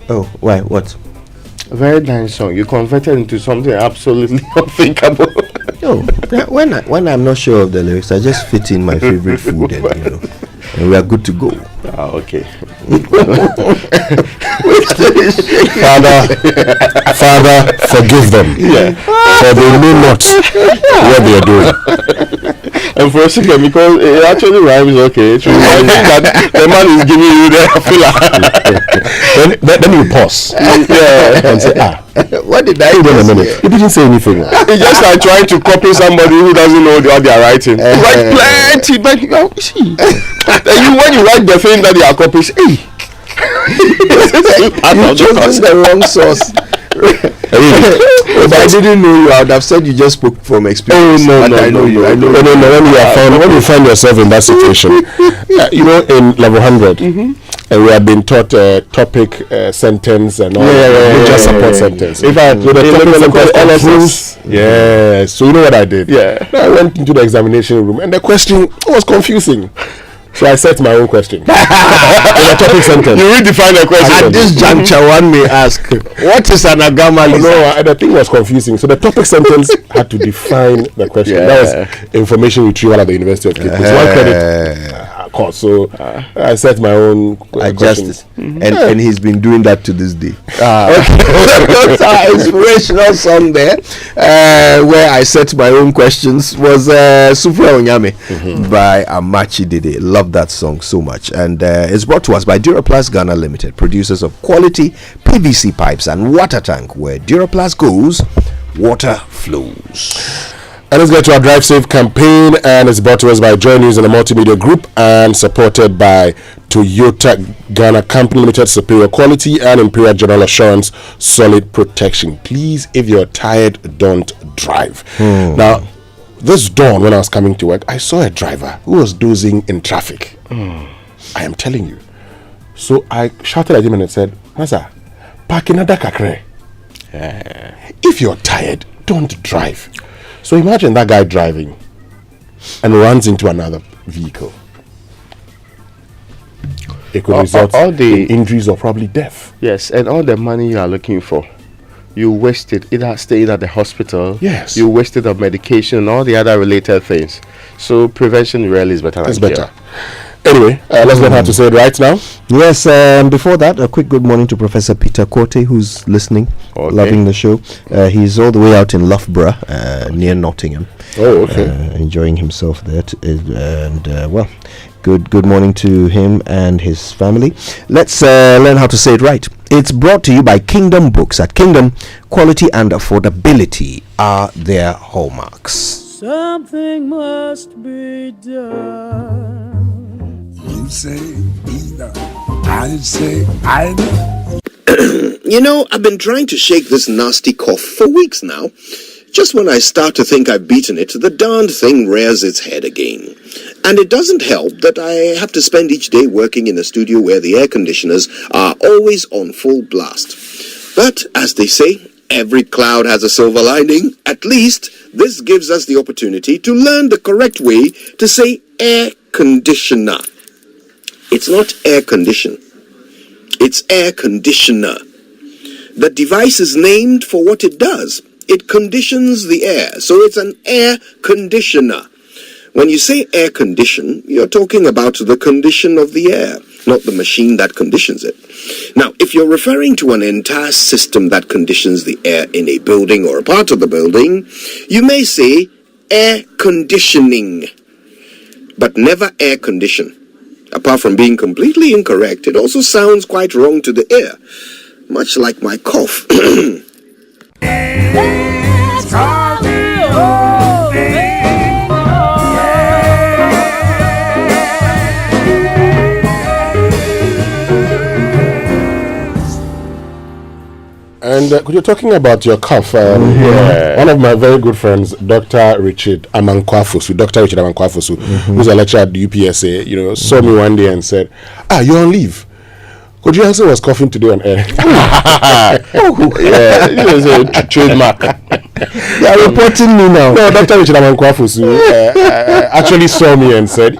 Oh, why? What? A very nice song. You converted into something absolutely unthinkable. No, when I'm not sure of the lyrics, I just fit in my favorite food, and we are good to go. Okay. Father, forgive them. Yeah. For they know not what they are doing. And for a second, because it actually rhymes okay, it reminds me that the man is giving you the filler. then you pause. Yeah. And say, What did I do? wait a minute. You didn't say anything. It's just like trying to copy somebody who doesn't know what they are writing. You write plenty, but see. Then when you write the thing that they are copying, hey. You chose the wrong source. If I didn't know you, I would have said you just spoke from experience. No. When you find yourself in that situation, in level 100, and we have been taught topic, sentence, and all just support sentence. If I so the topic sentence so you know what I did? Yeah. I went into the examination room, and the question was confusing. So I set my own question. In a topic sentence. You redefine the question. At this juncture, one may ask, what is an agama? No, the thing was confusing. So the topic sentence had to define the question. Yeah. That was information retrieval at the University of Cape Coast. One credit course. So I set my own adjust it. And he's been doing that to this day. Okay. That's our inspirational song there, where I set my own questions, was Sufra Onyame by Amachi Dede. Love that song so much. And it's brought to us by Duraplast Ghana Limited, producers of quality PVC pipes and water tank. Where Duraplast goes, water flows. And let's get to our Drive Safe campaign, and it's brought to us by Joy News and the Multimedia Group and supported by Toyota Ghana Company Limited, superior quality and Imperial General Assurance, solid protection. Please, if you're tired, don't drive. Now, this dawn when I was coming to work, I saw a driver who was dozing in traffic. I am telling you. So I shouted at him and I said, Masa, park another kakre. If you're tired, don't drive. So imagine that guy driving and runs into another vehicle. It could result in injuries or probably death. Yes, and all the money you are looking for, you wasted either staying at the hospital. Yes. You wasted on medication and all the other related things. So prevention really is better. It's better. Anyway, let's learn how to say it right now. Yes, before that, a quick good morning to Professor Peter Korte, who's listening, loving the show. He's all the way out in Loughborough, near Nottingham. Oh, okay. Enjoying himself there. Good morning to him and his family. Let's learn how to say it right. It's brought to you by Kingdom Books. At Kingdom, quality and affordability are their hallmarks. Something must be done. You say either, I say either. I've been trying to shake this nasty cough for weeks now. Just when I start to think I've beaten it, the darned thing rears its head again. And it doesn't help that I have to spend each day working in a studio where the air conditioners are always on full blast. But, as they say, every cloud has a silver lining. At least, this gives us the opportunity to learn the correct way to say air conditioner. It's not air condition. It's air conditioner. The device is named for what it does. It conditions the air, so it's an air conditioner. When you say air condition, you're talking about the condition of the air, not the machine that conditions it. Now, if you're referring to an entire system that conditions the air in a building or a part of the building, you may say air conditioning, but never air condition. Apart from being completely incorrect, it also sounds quite wrong to the ear, much like my cough. And you're talking about your cough. One of my very good friends, Dr. Richard Amankwafosu, who's a lecturer at the UPSA, saw me one day and said, you're on leave. Could you answer was coughing today on air? It was a trademark. They are reporting me now. No, Dr. Richard Amankwafosu actually saw me and said,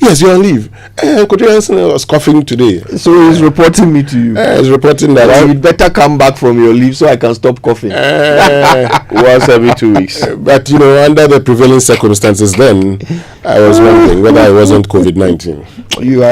Yes, you're on leave. Kojo Hansen was coughing today. So he's reporting me to you. He's reporting that. Well, you'd better come back from your leave so I can stop coughing. Once every 2 weeks. But under the prevailing circumstances, then I was wondering whether I wasn't COVID-19. You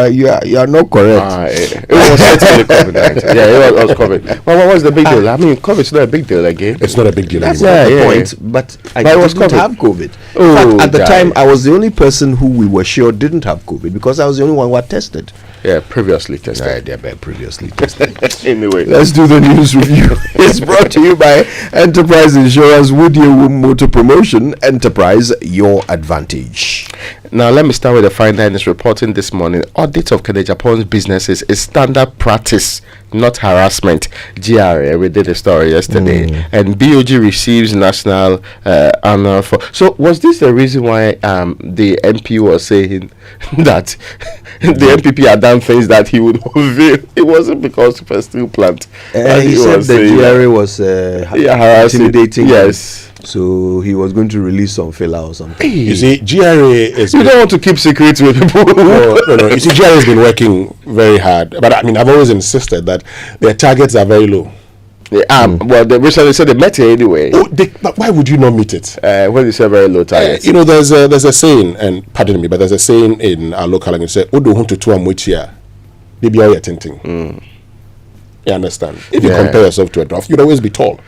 are not correct. It was certainly COVID-19. Yeah, it was COVID. Well, what was the big deal? I mean, COVID's not a big deal again. It's not a big deal That's anymore. not the Yeah, point. But I But it was didn't COVID. have COVID. Oh, In fact, at the guy. time, I was the only person who we were sure didn't have COVID because I was the only one who had tested. Yeah, previously tested. Previously tested. Anyway. Let's do the news review. It's brought to you by Enterprise Insurance, Woodyear Motor Promotion. Enterprise, your advantage. Now, let me start with the fine diners reporting this morning. Audit of Kennedy Japan's businesses is standard practice, not harassment. GRA, we did the story yesterday. And BOG receives national honor for. So, was this the reason why the MP was saying that the MPP had done things that he would unveil? It wasn't because of a steel plant. He said was the saying GRA was harassing. intimidating. Yes. So he was going to release some filler or something. You see, GRA is. You don't want to keep secrets with people. No. You see, GRA has been working very hard, but I mean, I've always insisted that their targets are very low. Well, they recently said they met it anyway. But why would you not meet it? When you say very low targets. There's a saying, and pardon me, but there's a saying in our local language. Say, "Odo hunto tu amwichia, baby all tinting." You understand? If you compare yourself to a dwarf, you'd always be tall.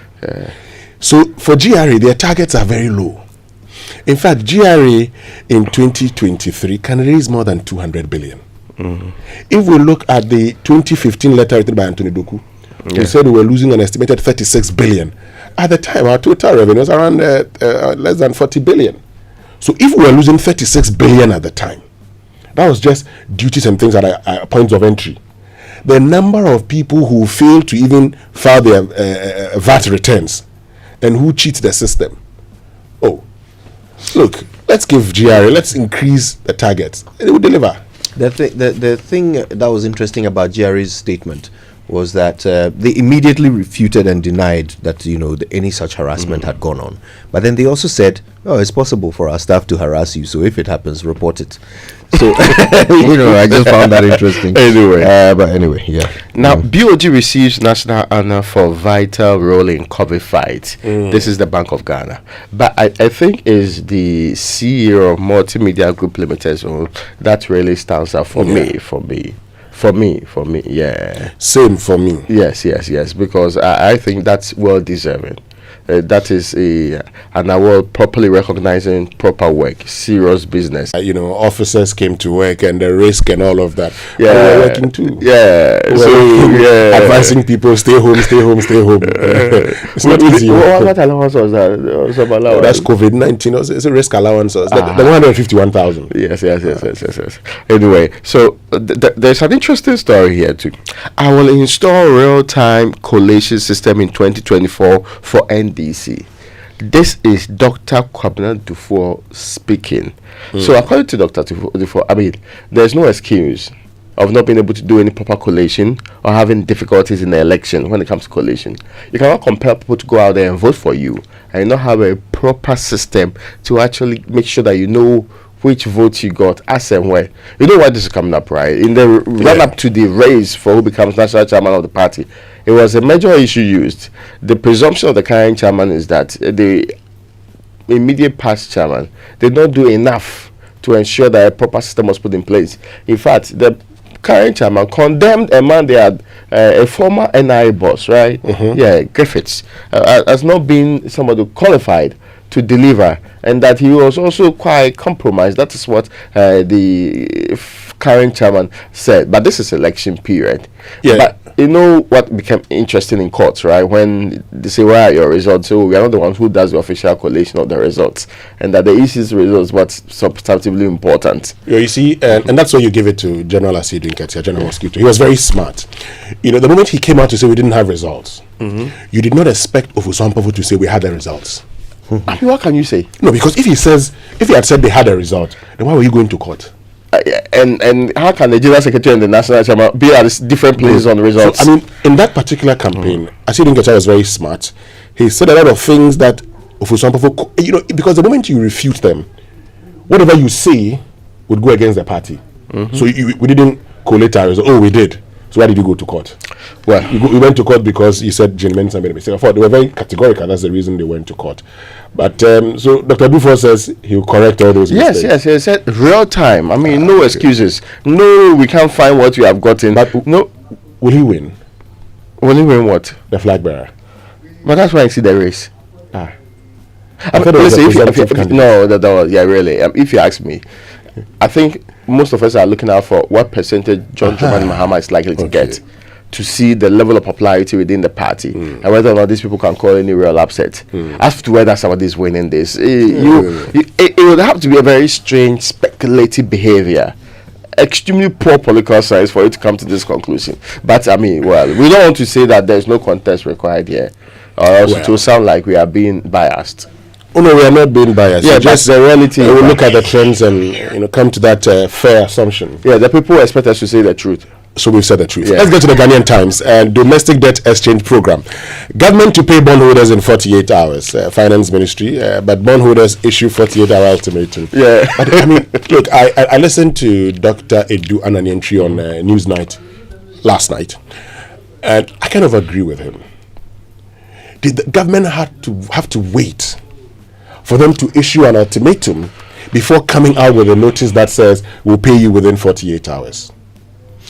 So for GRA, their targets are very low. In fact, GRA in 2023 can raise more than 200 billion. If we look at the 2015 letter written by Anthony Doku, we said we were losing an estimated 36 billion. At the time, our total revenue was around less than 40 billion. So if we were losing 36 billion at the time, that was just duties and things at points of entry. The number of people who fail to even file their VAT returns and who cheat the system. Oh, look, let's give GRA, let's increase the targets. It will deliver. The thing that was interesting about GRA's statement was that they immediately refuted and denied that any such harassment had gone on. But then they also said, "Oh, it's possible for our staff to harass you. So if it happens, report it." So I just found that interesting. Anyway, Now, BOG receives national honor for vital role in COVID fight. This is the Bank of Ghana, but I think is the CEO of Multimedia Group Limited. So that really stands out for me. For me, yeah. Same for me. Yes, because I think that's well deserving. That is an award properly recognizing proper work, serious business. Officers came to work and the risk and all of that. Yeah, we're working too. Yeah, Advising people stay home. It's not easy. What allowance was that? Some allowance. That's COVID-19. It's a risk allowance. The 151,000. Yes. Anyway, so there's an interesting story here too. I will install real-time collation system in 2024 for NDC. This is Dr. Kwabena Dufour speaking. So according to Dr. Dufour, I mean, there's no excuse of not being able to do any proper collation or having difficulties in the election when it comes to collation. You cannot compel people to go out there and vote for you and not have a proper system to actually make sure that you know which votes you got, as and where. You know why this is coming up, right? In the run-up to the race for who becomes national chairman of the party, it was a major issue used. The presumption of the current chairman is that the immediate past chairman did not do enough to ensure that a proper system was put in place. In fact, the current chairman condemned a man they had, a former NIA boss, right? Griffiths, as not being somebody qualified to deliver, and that he was also quite compromised. That is what the current chairman said. But this is election period. But you know what became interesting in courts, right? When they say, "Where are your results?" So we are not the ones who does the official collation of the results, and that the EC's results what's substantively important. You see, and that's why you give it to General Asidu Nketia, General Mosquito. He was very smart. The moment he came out to say we didn't have results, you did not expect Ofusampofu to say we had the results. I mean, what can you say? No, because if he had said they had a result, then why were you going to court? And how can the general secretary and the national chairman be at different places on the results? So, I mean, in that particular campaign, Asidu Nketia was very smart. He said a lot of things that Ofusampofu, because the moment you refute them, whatever you say will would go against the party. So we didn't collate ours. Oh, we did. So why did you go to court? Well, we went to court because you said Jane Mensah made a mistake. I thought they were very categorical. That's the reason they went to court. But so Dr. Dufo says he'll correct all those mistakes. Yes. He said real time. I mean, no excuses. No, we can't find what we have gotten. But no, will he win? Will he win what? The flag bearer. But that's why I see the race. I thought it was a presumptive candidate. Really. If you ask me, I think most of us are looking out for what percentage John Dramani Mahama is likely to get, to see the level of popularity within the party, and whether or not these people can call any real upset. As to whether somebody is winning this, it would have to be a very strange, speculative behavior, extremely poor political science for you to come to this conclusion. But I mean, well, we don't want to say that there's no contest required here, or else it will sound like we are being biased. Oh no, we are not being biased. Yeah, just the reality. We will look at the trends and come to that fair assumption. Yeah, the people expect us to say the truth. So we've said the truth. Yeah. Let's go to the Ghanaian Times. Domestic debt exchange program. Government to pay bondholders in 48 hours. Finance Ministry, but bondholders issue 48-hour ultimatum. Yeah. But I mean, look, I listened to Dr. Edu Ananientri on Newsnight last night, and I kind of agree with him. Did the government have to wait for them to issue an ultimatum before coming out with a notice that says we'll pay you within 48 hours?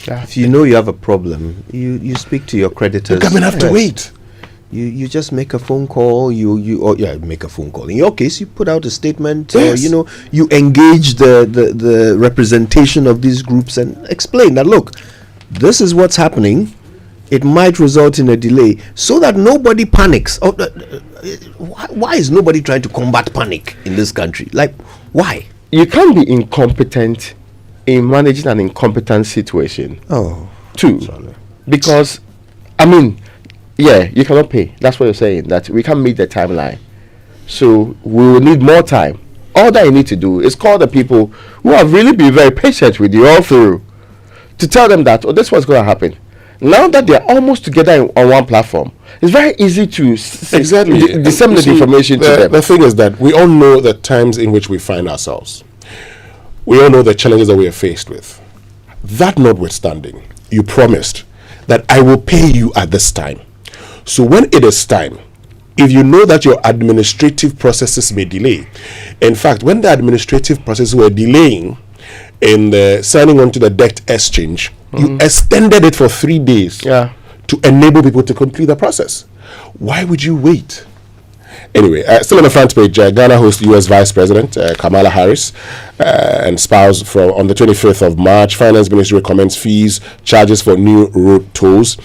If you know you have a problem, you speak to your creditors. The government have to wait. You just make a phone call. Make a phone call. In your case, you put out a statement. Yes. You engage the representation of these groups and explain that, look, this is what's happening. It might result in a delay, so that nobody panics. Why is nobody trying to combat panic in this country? Like, why? You can't be incompetent in managing an incompetent situation. Two, because I mean, you cannot pay. That's what you're saying. That we can't meet the timeline, so we will need more time. All that you need to do is call the people who have really been very patient with you all through, to tell them that this is what's going to happen. Now that they're almost together on one platform, it's very easy to disseminate information to them. The thing is that we all know the times in which we find ourselves. We all know the challenges that we are faced with. That notwithstanding, you promised that I will pay you at this time. So when it is time, if you know that your administrative processes may delay, in fact, when the administrative processes were delaying in the signing on to the debt exchange, you extended it for 3 days to enable people to complete the process. Why would you wait? Anyway, still on the front page, Ghana hosts U.S. Vice President Kamala Harris and spouse on the 25th of March. Finance Ministry recommends fees, charges for new road tolls.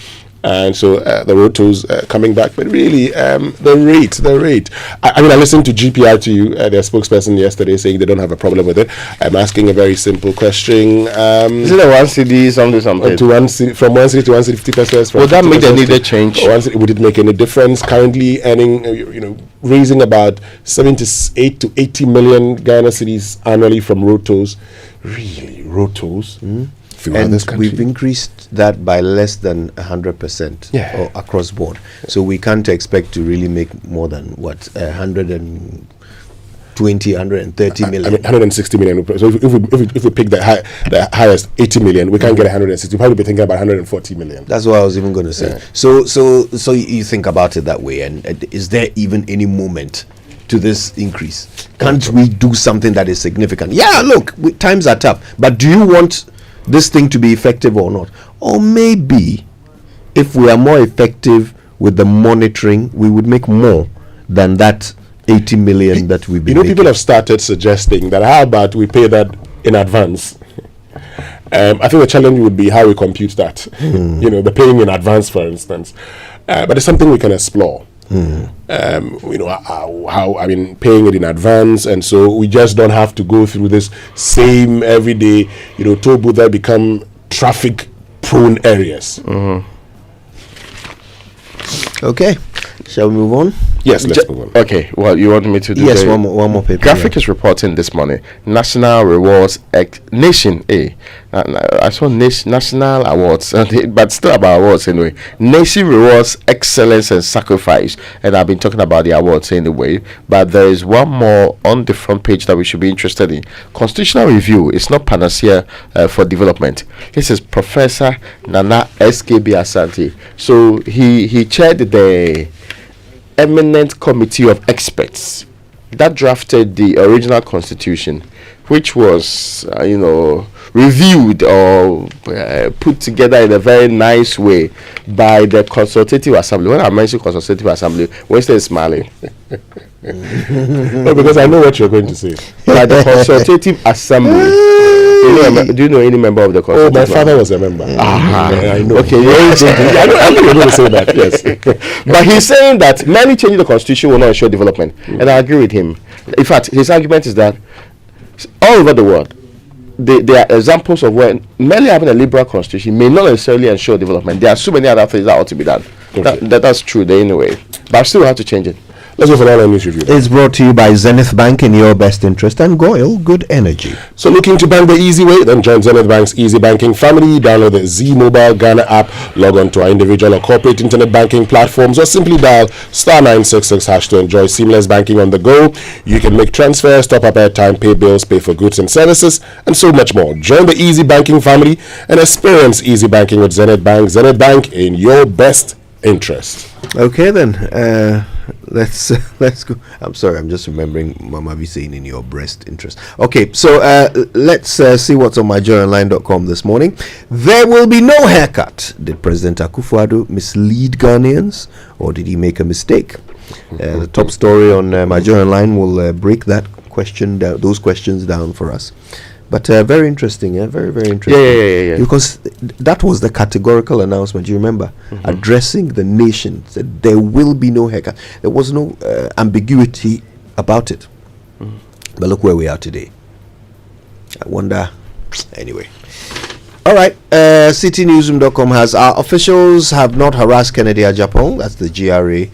And so the road tolls coming back, but really the rate. I mean, I listened to GPRTU, their spokesperson yesterday, saying they don't have a problem with it. I'm asking a very simple question. Is it a 1 cedi something? From 1 cedi to 150 pesos. Would that make the needed change? Would it make any difference? Currently earning, raising about 78 to 80 million Ghana cedis annually from road tolls. Really, road tolls? And we've increased that by less than 100% across board. So we can't expect to really make more than 120, 130 million. I mean, 160 million. So if we pick the highest 80 million, we can't get 160. We'll probably be thinking about 140 million. That's what I was even going to say. So you think about it that way, and is there even any moment to this increase? Can't we do something that is significant? Yeah, look, times are tough, but do you want this thing to be effective or not? Or maybe if we are more effective with the monitoring, we would make more than that 80 million that we've been making. People have started suggesting that how about we pay that in advance. I think the challenge would be how we compute that. The paying in advance, for instance. But it's something we can explore. How paying it in advance, and so we just don't have to go through this same everyday toll booth that become traffic prone areas. Okay, shall we move on? Yes, let's move on. Okay, well, you want me to do Yes, the- one more paper. Graphic is reporting this morning. National Rewards Nation. I saw National Awards, but still about awards anyway. Nation Rewards Excellence and Sacrifice, and I've been talking about the awards anyway. But there is one more on the front page that we should be interested in. Constitutional review is not panacea for development. This is Professor Nana SKB Asante. So he chaired the eminent committee of experts that drafted the original constitution, which was reviewed or put together in a very nice way by the Consultative Assembly. When I mention Consultative Assembly, Winston is smiling. No, because I know what you're going to say. By the Consultative Assembly. Do you know any member of the Oh, Consultative my Assembly? father was a member. I know. Okay, I know you're going to say that, yes. But he's saying that merely changing the constitution will not ensure development, and I agree with him. In fact, his argument is that all over the world, there are examples of where merely having a liberal constitution may not necessarily ensure development. There are so many other things that ought to be done. Okay. That's true there anyway, but still have to change it. Let's go for another news review. It's brought to you by Zenith Bank in your best interest and Goyle Good Energy. So looking to bank the easy way? Then join Zenith Bank's easy banking family. Download the Z Mobile Ghana app, log on to our individual or corporate internet banking platforms, or simply dial *966# to enjoy seamless banking on the go. You can make transfers, top up airtime, pay bills, pay for goods and services, and so much more. Join the easy banking family and experience easy banking with Zenith Bank. Zenith Bank in your best interest. Okay then, let's go. I'm sorry, I'm just remembering Mama be saying in your breast interest. Okay, so let's see what's on myjoyonline.com this morning. There will be no haircut. Did President Akufo-Addo mislead Ghanaians, or did he make a mistake? The top story on My Joy Online will break that question down, those questions down for us. But very interesting, very, very interesting. Yeah. Because that was the categorical announcement, you remember? Addressing the nation, said there will be no haircut. There was no ambiguity about it. But look where we are today. I wonder, anyway. All right, citynewsroom.com has our officials have not harassed Kennedy Agyapong. That's the GRA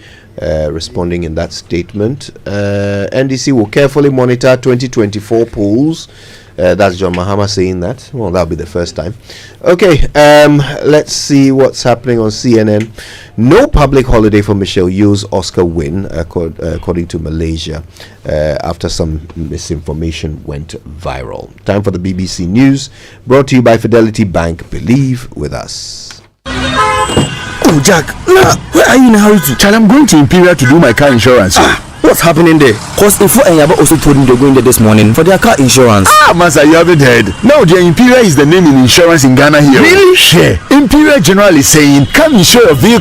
responding in that statement. NDC will carefully monitor 2024 polls. That's John Mahama saying that. Well, that'll be the first time. Okay, let's see what's happening on CNN. No public holiday for Michelle Yeoh's Oscar win, according to Malaysia, after some misinformation went viral. Time for the BBC News, brought to you by Fidelity Bank. Believe with us. Oh, Jack, where are you in a hurry to? Charlie, I'm going to Imperial to do my car insurance. What's happening there? Cause Info and Yaba also told me they're going there this morning for their car insurance. Master, you haven't heard. Now, the Imperial is the name in insurance in Ghana here. Really? Share. Imperial General is saying, come insure your vehicle